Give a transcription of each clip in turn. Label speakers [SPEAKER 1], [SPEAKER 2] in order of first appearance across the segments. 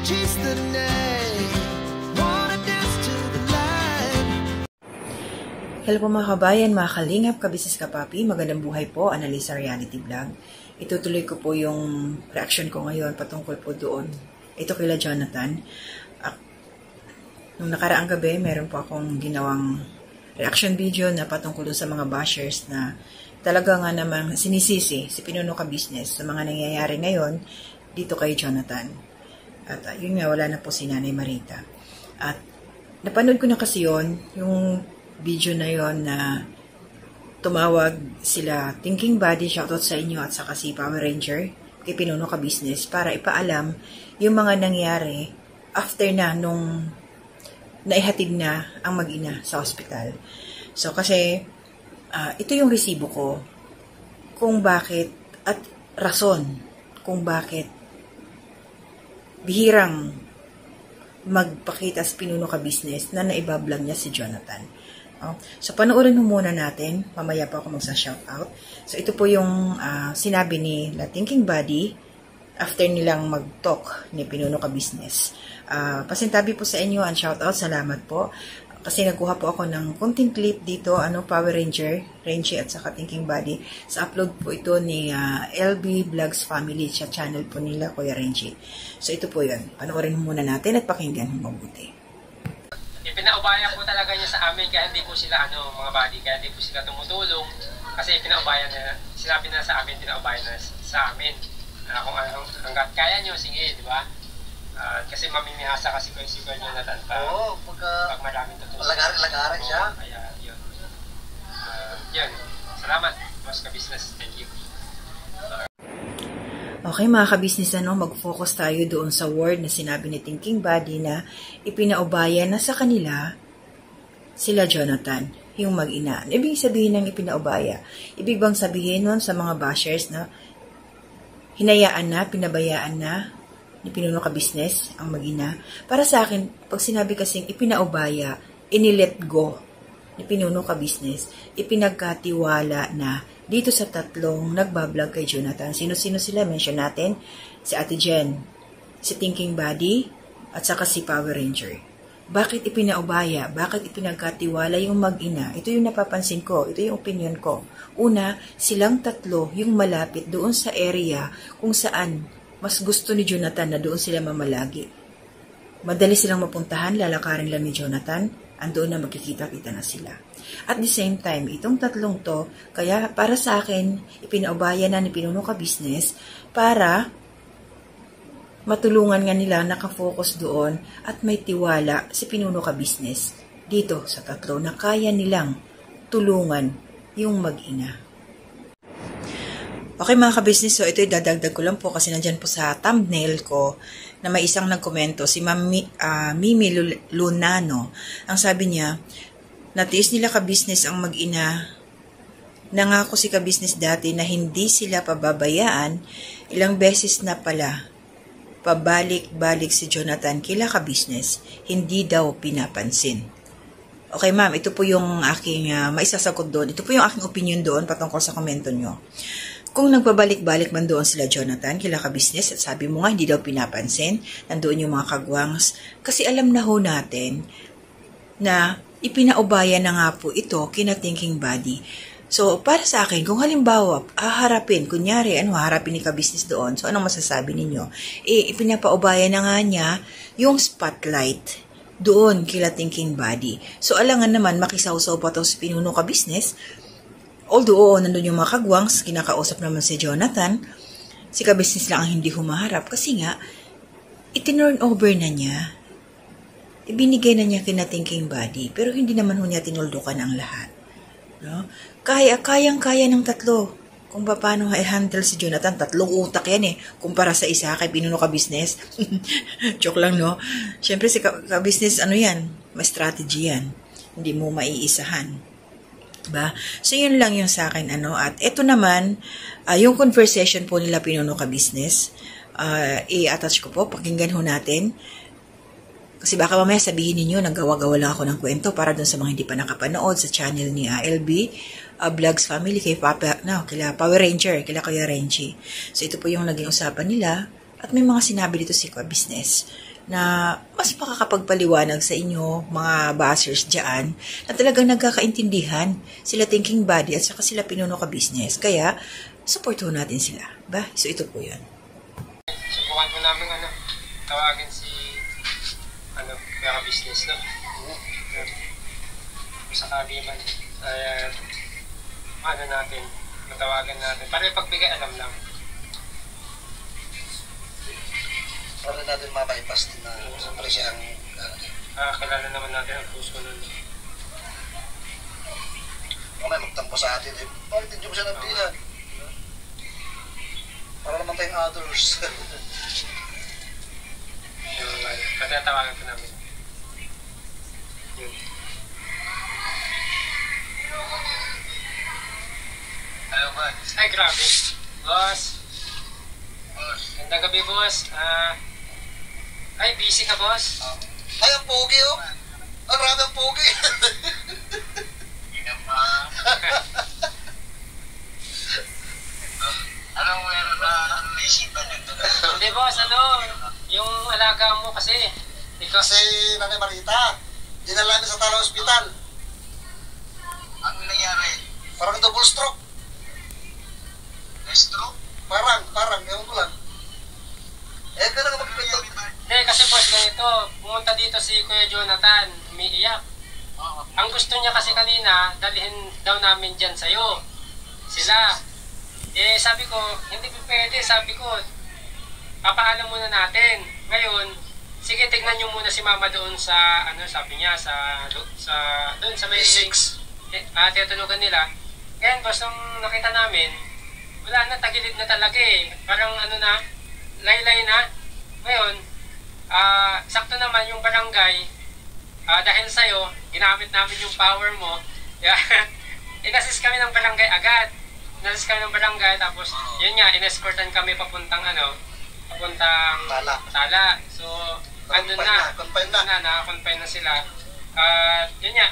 [SPEAKER 1] chase the night, wanna dance to the light.
[SPEAKER 2] Hello po mga kabayan, mga kalingap, kabisnes kapapi, magandang buhay po, Analisa Reality Vlog. Itutuloy ko po yung reaction ko ngayon patungkol po doon. Ito kila Jonathan. Nung nakaraang gabi, meron po akong ginawang reaction video na patungkol sa mga bashers na talaga nga namang sinisisi si Pinuno Ka Business sa mga nangyayari ngayon dito kay Jonathan. At yun nga, wala na po si Nanay Marita. At napanood ko na kasi yung video na yon na tumawag sila Thinking Buddy, shoutout sa inyo, at saka si Power Ranger kay Pinuno Ka Business para ipaalam yung mga nangyari after na nung naihatid na ang mag-ina sa hospital. So, kasi, ito yung resibo ko kung bakit at rason kung bakit bihirang magpakita sa Pinuno Ka Business na naibablog niya si Jonathan. So, panoorin mo muna natin. Mamaya pa ako magsa-shoutout. So, ito po yung sinabi ni La Thinking Buddy after nilang mag-talk ni Pinuno Ka Business. Pasintabi po sa inyo ang shoutout. Salamat po. Kasi nagkuha po ako ng konting clip dito, Power Ranger, Renchi at saka Thinking Buddy. Sa upload po ito ni LB Vlogs Family sa channel po nila, Kuya Renchi. So ito po yun. Panoorin muna natin at pakinggan mo mabuti.
[SPEAKER 3] Pinaubaya po talaga niya sa amin kaya hindi po sila mga buddy, kaya hindi po sila tumutulong kasi pinaubaya na, sinabi na sa amin, pinaubaya na sa amin. Kung hanggat kaya nyo, sige, di ba? Kasi mamimihasa kasi ko yung si Kuya Jonathan pag maraming tutulong.
[SPEAKER 4] Lagarin siya.
[SPEAKER 3] Kaya yun. Yun. Salamat, Boss Ka Business. Thank you.
[SPEAKER 2] Okay mga kabisnes, mag-focus tayo doon sa word na sinabi ni Thinking Buddy na ipinaubaya na sa kanila sila Jonathan, yung mag-ina. Ibig sabihin ng ipinaubaya. Ibig bang sabihin nun sa mga bashers na hinayaan na, pinabayaan na ni Pinuno Ka Business ang mag-ina? Para sa akin, pag sinabi kasing ipinaubaya, inilet go ni Pinuno Ka Business, ipinagkatiwala na dito sa tatlong nagbablog kay Jonathan. Sino-sino sila? Mention natin. Si Ate Jen, si Thinking Buddy, at saka si Power Ranger. Bakit ipinaubaya? Bakit ipinagkatiwala yung mag-ina? Ito yung napapansin ko. Ito yung opinion ko. Una, silang tatlo yung malapit doon sa area kung saan mas gusto ni Jonathan na doon sila mamalagi. Madali silang mapuntahan, lalakarin lang ni Jonathan, andoon na magkikita-kita na sila. At the same time, itong tatlong to, kaya para sa akin, ipinaubaya na ni Pinuno Ka Business para matulungan nga nila, nakafocus doon at may tiwala si Pinuno Ka Business dito sa tatlo na kaya nilang tulungan yung mag-ina. Okay mga ka-business, so ito dadagdag ko lang po kasi nandyan po sa thumbnail ko na may isang nagkomento, si Mimi Lunano. Ang sabi niya, natiis nila ka-business ang mag-ina. Nangako si ka-business dati na hindi sila pababayaan, ilang beses na pala. Pabalik-balik si Jonathan kila ka-business, hindi daw pinapansin. Okay ma'am, ito po yung aking maisasagot doon. Ito po yung aking opinion doon patungkol sa komento nyo. Kung nagpabalik-balik man doon sila Jonathan, kila ka-business, at sabi mo nga hindi daw pinapansin, nandoon yung mga kagwangs, kasi alam na ho natin na ipinaubaya na nga po ito kina Thinking Buddy. So, para sa akin, kung halimbawa, haharapin, kunyari, haharapin ni ka-business doon, so anong masasabi ninyo? Ipinapaubaya na nga niya yung spotlight doon kila Thinking Buddy. So, alangan naman, makisawsaw pa to si Pinuno Ka Business. Although, nandun yung mga kagwangs, kinakausap naman si Jonathan, si ka-business lang ang hindi humaharap kasi nga, itinurn over na niya. Ibinigay na niya kina Thinking Buddy, pero hindi naman ho niya tinuldukan ang lahat. No? Kayang-kaya ng tatlo. Kung paano i-handle si Jonathan, tatlong utak yan kumpara sa isa kay Pinuno Ka Business. Joke lang, no? Siyempre, si ka-business, yan? May strategy yan. Hindi mo maiisahan. Diba? So, yun lang yung sa akin, At ito naman, yung conversation po nila Pinuno Ka Business, i-attach ko po, pakinggan ho natin. Kasi baka mamaya sabihin ninyo, naggawa-gawa lang ako ng kwento para dun sa mga hindi pa nakapanood sa channel ni LB Vlogs Family, kay Power Ranger, kila Kuya Renchi. So, ito po yung naging usapan nila. At may mga sinabi dito si Kwa Business na mas makakapagpaliwanag sa inyo, mga bashers dyan, na talagang nagkakaintindihan sila Thinking Body at saka sila Pinuno Ka Business. Kaya, supporto natin sila. Ba? So, ito po yan.
[SPEAKER 3] Subukan po namin tawagin si Kuya Ka Business, no? Sakali man. Natin, matawagan natin. Para pagbigay alam lang.
[SPEAKER 4] Para natin mapaipas din na siyempre siya ang
[SPEAKER 3] Kilala naman natin ang puso nun.
[SPEAKER 4] mamaya magtampo sa atin. Bakit hindi mo siya nabihan? Para naman tayong others.
[SPEAKER 3] Patatawagan ko namin. Yun. Hello, boss. Ay, grabe. Boss. Gandang gabi, boss. Ay, busy ka, boss?
[SPEAKER 4] Ay, ang pogi oh! Ang grabe ang pogi!
[SPEAKER 5] Anong meron na naisipan yun doon?
[SPEAKER 3] Hindi, boss. Yung alaga mo kasi. Ikaw,
[SPEAKER 4] Kasi Nanay Marita, dinala namin sa Tala Hospital.
[SPEAKER 5] Ano nangyari?
[SPEAKER 4] Parang double stroke.
[SPEAKER 5] Stroke?
[SPEAKER 4] Parang, ewan ko lang. Eh, ka na magpito.
[SPEAKER 3] hindi, kasi boss, ganito. Pumunta dito si Kuya Jonathan. Umiiyak. Ang gusto niya kasi kanina, dalhin daw namin dyan sa'yo. Sila. Eh, sabi ko, hindi po pwede. Sabi ko, papaalam muna natin. Ngayon, sige, tignan niyo muna si Mama doon sa, sabi niya, doon sa may...
[SPEAKER 4] Six.
[SPEAKER 3] Tinutulugan nila. Ngayon, boss, nung nakita namin, wala na, tagilid na talaga eh. Parang laylay na. Ngayon, sakto naman yung barangay, dahil sa'yo, ginamit namin yung power mo. Inassist kami ng barangay agad. Inassist kami ng barangay, tapos, yun nga, inescortan kami papuntang Tala. So, andun na.
[SPEAKER 4] Confine na.
[SPEAKER 3] Naka-confine na sila. Yun nga,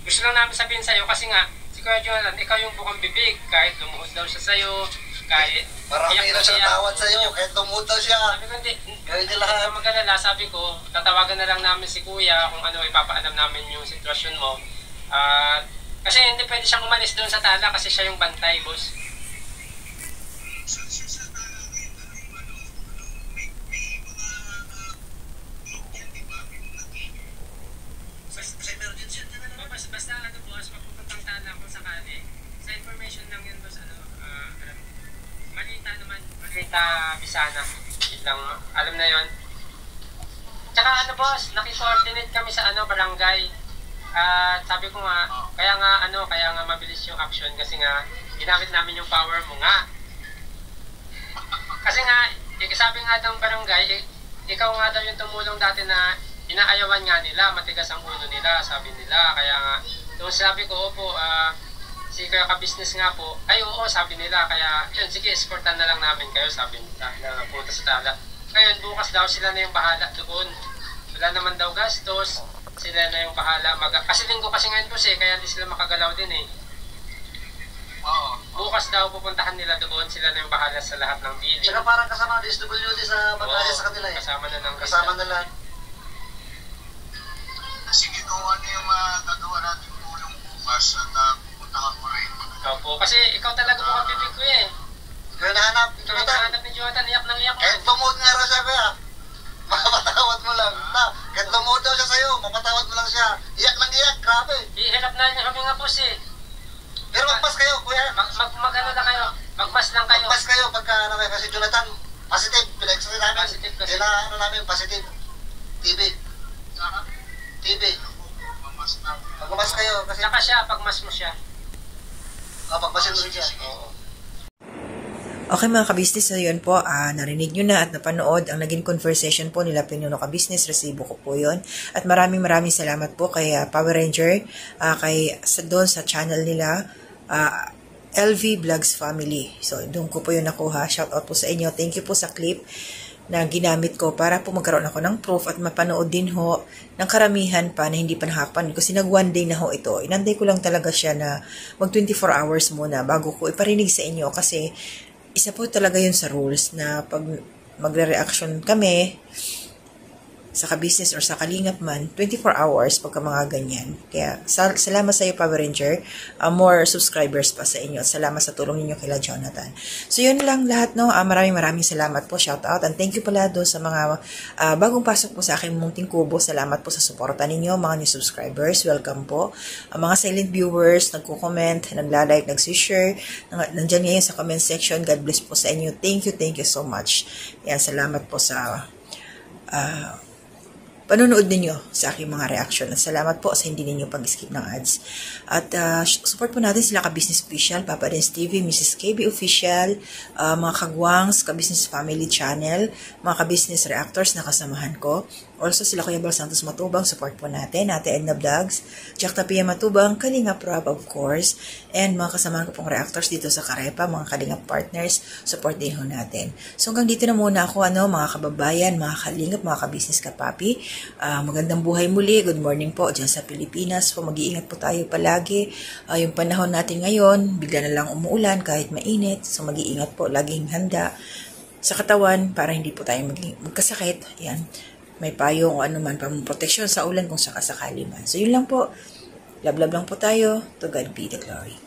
[SPEAKER 3] gusto lang namin sabihin sa'yo kasi nga, si Kuya Jonathan, ikaw yung bukang bibig. Kahit lumuhod daw siya sa'yo, kahit...
[SPEAKER 4] Marami na siyang tawad sa'yo, kahit lumuhod daw siya.
[SPEAKER 3] Sabi ko, hindi.
[SPEAKER 4] Gawin nila lahat.
[SPEAKER 3] Kaya mag-alala, sabi ko, tatawagan na lang namin si Kuya kung ipapaalam namin yung sitwasyon mo. Kasi hindi pwede siyang umalis doon sa Tala kasi siya yung bantay, boss. Basta boss, magpupuntang Tala kung sakali. Sa information lang yun, boss, Malita Bisana. Yun lang, alam na yon. Tsaka boss, naki-coordinate kami sa barangay. Sabi ko nga, kaya nga mabilis yung action kasi nga ginamit namin yung power mo nga. Kasi nga, sabi nga daw barangay, ikaw nga daw yung tumulong dati na inaayawan nga nila, matigas ang ulo nila, sabi nila. Kaya nga, doon sabi ko, opo, si Kuya Ka Business nga po, ay oo, sabi nila. Kaya, yun, sige, escortan na lang namin kayo, sabi nila, na punta sa Tala. Ngayon, bukas daw sila na yung bahala doon. Wala naman daw gastos, sila na yung bahala. Kasi linggo kasi ngayon po kaya hindi sila makagalaw din eh. Bukas daw pupuntahan nila doon, sila na yung bahala sa lahat ng billing.
[SPEAKER 4] Tsaka parang kasama ng SWD sa pag-aaya sa kanila eh. Kasama na lang.
[SPEAKER 5] Sige, kung ano yung magagawa natin tulong bukas at pupuntahan mo rin.
[SPEAKER 3] Opo, kasi ikaw talaga mga bibig ko eh.
[SPEAKER 4] Kaya nahanap.
[SPEAKER 3] Ikaw yung nahanap ni Jonathan, iyak nang iyak
[SPEAKER 4] Kahit lumuhod nga raw siya, Kuya. Mapatawad mo lang. Kahit lumuhod daw siya sa'yo, mapatawad mo lang siya. Iyak lang iyak, grabe.
[SPEAKER 3] Ihirap na niya kami nga po
[SPEAKER 4] Pero magpas kayo, Kuya.
[SPEAKER 3] Mag-ano na kayo, magmas lang kayo.
[SPEAKER 4] Magpas kayo pagka kayo. Kasi Jonathan, positive. Pinag-explain namin.
[SPEAKER 3] Positive kasi.
[SPEAKER 4] Sila namin, positive. TB. Magmamas kayo. Kasi
[SPEAKER 3] Saka siya, pagmas mo siya.
[SPEAKER 4] pagmasin mo rin siya.
[SPEAKER 2] Okay mga ka-business, so yun po, narinig nyo na at napanood ang naging conversation po nila Pinuno Ka Business, resibo ko po yun. At maraming salamat po kay Power Ranger, doon sa channel nila, LV Vlogs Family. So, doon ko po yun nakuha. Shout out po sa inyo. Thank you po sa clip na ginamit ko para po magkaroon ako ng proof at mapanood din ho ng karamihan pa na hindi pa nakakapan. Kasi nag one day na ho ito. Inanday ko lang talaga siya na mag 24 hours muna bago ko iparinig sa inyo kasi isa po talaga yun sa rules na pag magre-reaction kami sa ka-business or sa kalingap man, 24 hours pagka mga ganyan. Kaya, salamat sa iyo, Power Ranger. More subscribers pa sa inyo. At salamat sa tulong ninyo kila Jonathan. So, yun lang lahat, no? Maraming salamat po. Shout out. And thank you pala doon sa mga bagong pasok po sa aking munting kubo. Salamat po sa suporta ninyo, mga new subscribers. Welcome po. Mga silent viewers, nagko-comment, nagla-like, nag-share. Nandyan ngayon sa comment section. God bless po sa inyo. Thank you so much. Yan, salamat po sa panonood ninyo sa aking mga reaction. At salamat po sa hindi ninyo pag-skip ng ads. At support po natin sila ka-business official, Papa Dance TV, Mrs. KB official, mga kagwangs, ka-business family channel, mga ka-business reactors na kasamahan ko. Also sila Kuya Bal Santos Matubang, support po natin, Ate Edna Vlogs, Jack Tapia Matubang, Kalinga Prab of course, and mga kasamahan ko pong reactors dito sa Karepa, mga Kalinga partners, support din ho natin. So hanggang dito na muna ako, mga kababayan, mga kalingap, mga ka-business kapapi. Magandang buhay muli, good morning po dyan sa Pilipinas. So mag-iingat po tayo palagi. Yung panahon natin ngayon, bigla na lang umuulan kahit mainit. So mag-iingat po, laging handa sa katawan para hindi po tayo magkasakit. Yan. May payo o ano man, proteksyon sa ulan kung sakasakali man. So yun lang po. Love lang po tayo. To God be the glory.